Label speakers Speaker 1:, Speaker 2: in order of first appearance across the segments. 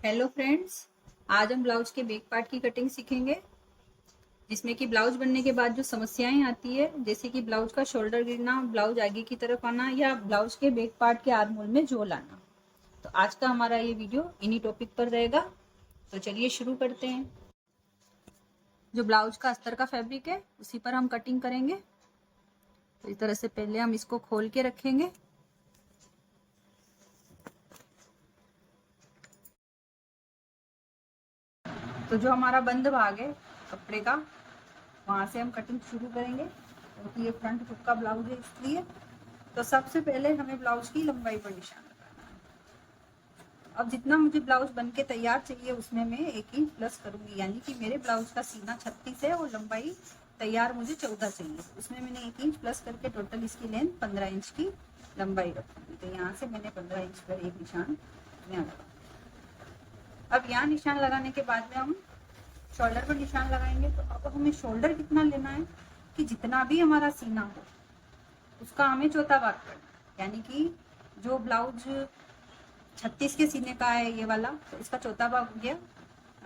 Speaker 1: Hello friends, आज हम blouse के बैक पार्ट की कटिंग सीखेंगे। जिसमें कि ब्लाउज बनने के बाद जो समस्याएं आती है, जैसे कि ब्लाउज का शोल्डर गिरना, ब्लाउज आगे की तरफ आना या ब्लाउज के बैक पार्ट के आर्म होल में झोल आना। तो आज का हमारा ये वीडियो इन्हीं टॉपिक पर रहेगा। तो चलिए शुरू करते हैं। जो ब्लाउज का अस्तर का फैब्रिक है उसी पर हम कटिंग करेंगे। तो इस तरह से पहले हम इसको खोल के रखेंगे। तो जो हमारा बंद भाग है कपड़े का, वहां से हम कटिंग शुरू करेंगे, क्योंकि तो ये फ्रंट हुक का ब्लाउज है इसलिए। तो सबसे पहले हमें ब्लाउज की लंबाई पर निशान लगाना है। अब जितना मुझे ब्लाउज बन के तैयार चाहिए उसमें मैं 1 इंच प्लस करूंगी, यानी कि मेरे ब्लाउज का सीना 36 है और लंबाई तैयार मुझे 14 चाहिए। उसमें मैंने 1 इंच प्लस करके टोटल इसकी लेंथ 15 इंच की लंबाई रखूंगी। तो यहाँ से मैंने 15 इंच पर एक निशान यहाँ लगा। अब यहाँ निशान लगाने के बाद में हम शोल्डर पर निशान लगाएंगे। तो अब हमें शोल्डर कितना लेना है कि जितना भी हमारा सीना हो उसका हमें चौथा भाग करना है। यानी कि जो ब्लाउज 36 के सीने का है ये वाला, तो इसका चौथा भाग हो गया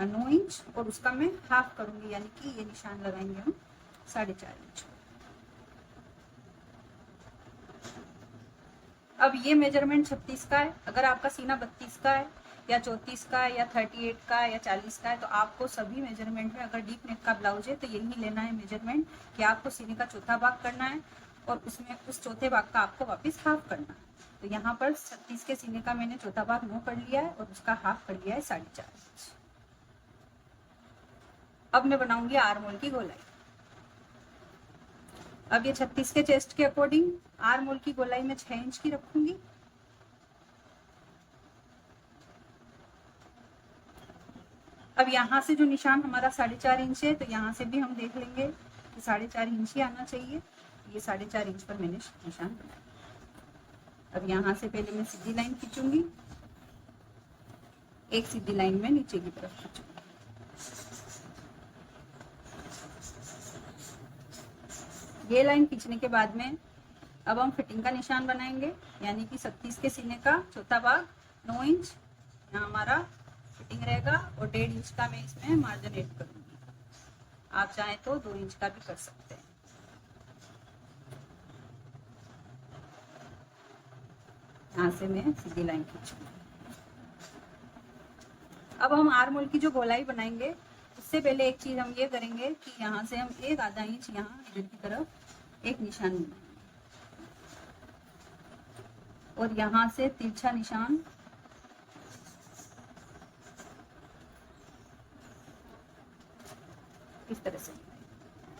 Speaker 1: 9 इंच, और उसका मैं हाफ करूंगी, यानी कि ये निशान लगाएंगे हम 4.5 इंच। अब ये मेजरमेंट 36 का है। अगर आपका सीना 32 का है या 34 का है या 38 का है या 40 का है, तो आपको सभी मेजरमेंट में, अगर डीप नेक का ब्लाउज है तो यही लेना है मेजरमेंट कि आपको सीने का चौथा भाग करना है और उसमें उस चौथे भाग का आपको वापस हाफ करना है। तो यहाँ पर 36 के सीने का मैंने चौथा भाग 9 कर लिया है और उसका हाफ कर लिया है 4.5 इंच। अब मैं बनाऊंगी आर्म होल की गोलाई। अब ये 36 के चेस्ट के अकॉर्डिंग आर्म होल की गोलाई में 6 इंच की रखूंगी। अब यहाँ से जो निशान हमारा 4.5 इंच है, तो यहाँ से भी हम देख लेंगे कि 4.5 इंच ही आना चाहिए। ये 4.5 इंच पर मैंने निशान बनाया। अब यहाँ से पहले मैं सीधी लाइन खींचूंगी, एक सीधी लाइन में नीचे की तरफ खींचूंगी। ये लाइन खींचने के बाद में अब हम फिटिंग का निशान बनाएंगे, यानी कि 36 के सीने का चौथा भाग 9 इंच यहाँ हमारा फिटिंग रहेगा और 1.5 इंच का मैं इसमें मार्जिन ऐड करूंगी। आप चाहें तो 2 इंच का भी कर सकते हैं। यहाँ से मैं सीधी लाइन खींचूंगी। अब हम आर्म होल की जो गोलाई बनाएंगे उससे पहले एक चीज हम ये करेंगे कि यहाँ से हम एक आधा इंच यहाँ इधर की तरफ एक निशान बनाएंगे और यहाँ से तिरछा निशान इस तरह से।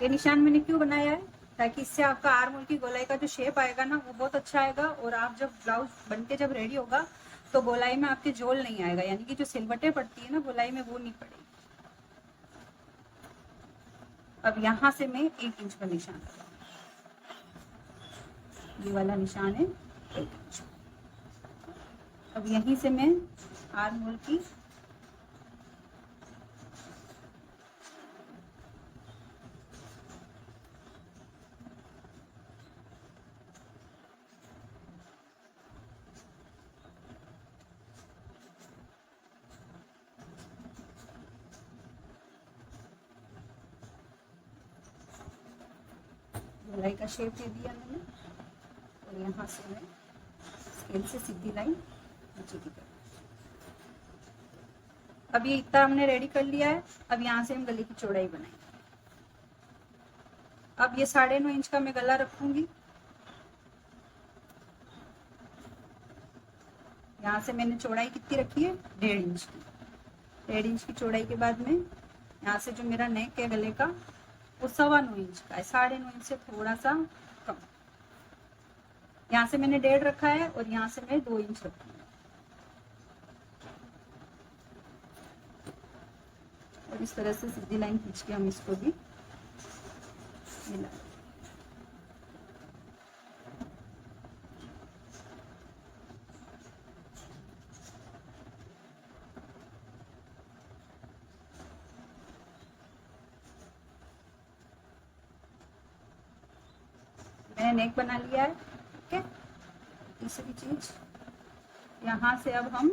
Speaker 1: ये निशान मैंने क्यों बनाया है, ताकि इससे आपका आर्म होल की गोलाई का जो शेप आएगा ना वो बहुत अच्छा आएगा, और आप जब ब्लाउज बनके जब रेडी होगा तो गोलाई में आपके झोल नहीं आएगा, यानी कि जो सिलवटें पड़ती है ना गोलाई में वो नहीं पड़ेगी। अब यहाँ से मैं 1 इंच का निशान लगाऊंगी। ये वाला निशान है 1 इंच। अब यहीं से मैं आर्म होल की गोलाई का शेप दे दिया मैंने, और यहाँ से मैं स्केल से सीधी लाइन नीचे की तरफ। अब ये इतना हमने रेडी कर लिया है। अब यहाँ से हम गले की चौड़ाई बनाएंगे। अब ये 9.5 इंच का मैं गला रखूंगी। यहाँ से मैंने चौड़ाई कितनी रखी है, 1.5 इंच की। 1.5 इंच की चौड़ाई के बाद में यहाँ से जो मेरा नेक है गले का वो 9.25 इंच का है, 9.5 इंच से थोड़ा सा कम। यहाँ से मैंने 1.5 रखा है और यहाँ से मैं 2 इंच रखूंगी। और इस तरह से सीधी लाइन खींच के हम इसको भी मिला। मैंने नेक बना लिया है, ठीक है। तीसरी चीज, यहाँ से अब हम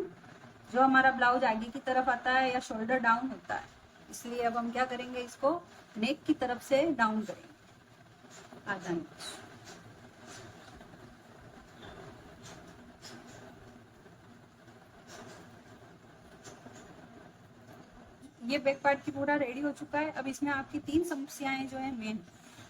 Speaker 1: जो हमारा ब्लाउज आगे की तरफ आता है या शोल्डर डाउन होता है, इसलिए अब हम क्या करेंगे, इसको नेक की तरफ से डाउन करेंगे आधा इंच। ये बैक पार्ट की पूरा रेडी हो चुका है। अब इसमें आपकी 3 समस्याएं जो है मेन,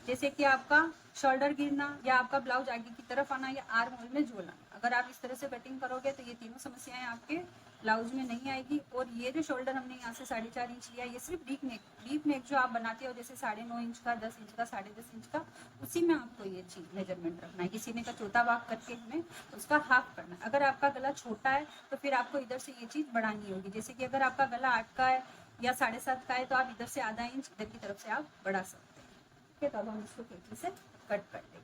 Speaker 1: जैसे कि आपका शोल्डर गिरना या आपका ब्लाउज आगे की तरफ आना या आर्म होल में झोलना। अगर आप इस तरह से कटिंग करोगे तो ये तीनों समस्याएं आपके ब्लाउज में नहीं आएगी। और ये जो शोल्डर हमने यहाँ से 4.5 इंच लिया, ये सिर्फ डीप नेक जो आप बनाते हो, जैसे 9.5 इंच का, 10 इंच का, 10.5 इंच का, उसी में आपको ये चीज मेजरमेंट रखना है। किसी ने का चौथा भाग करके हमें उसका हाफ करना है। अगर आपका गला छोटा है तो फिर आपको इधर से ये चीज बढ़ानी होगी। जैसे कि अगर आपका गला 8 का है या 7.5 का है तो आप इधर से आधा इंच इधर की तरफ से आप बढ़ा सकते हैं। ठीक है, तो अब हम इसको कैंची से कट कर देंगे।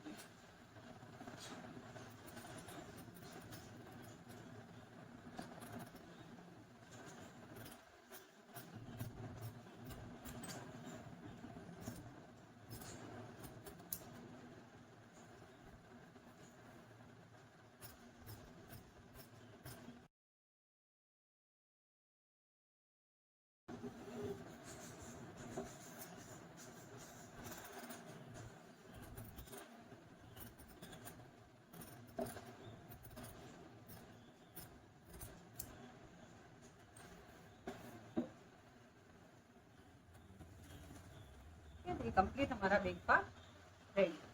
Speaker 1: ये कंप्लीट हमारा बैक पार्ट रेडी।